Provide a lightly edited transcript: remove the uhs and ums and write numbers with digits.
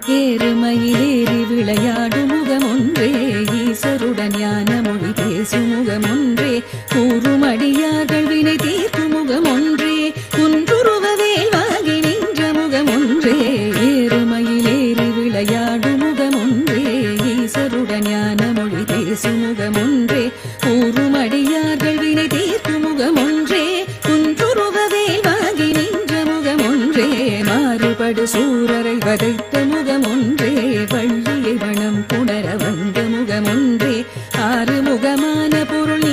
ஏறுமயிலேறி விளையாடும் முகமொன்றே ஈசருடன் ஞான மொழி பேசும் முகமொன்றே கூறும் அடியார்கள் வினை தீர்க்கும் முகமொன்றே குன்றுருவவேல் வாங்கி நின்ற முகமொன்றே ஏறுமயிலேறி விளையாடும் முகமொன்றே ஈசருடன் ஞான மொழி பேசும் முகமொன்றே கூறும் அடியார்கள் வினை தீர்க்கும் முகமொன்றே குன்றுருவவேல் வாங்கி நின்ற முகமொன்றே மாறுபடு சூரரை வதைத்த முகமொன்றே வள்ளியை வனம் புணர வந்த முகமொன்றே ஆறு முகமான பொருள்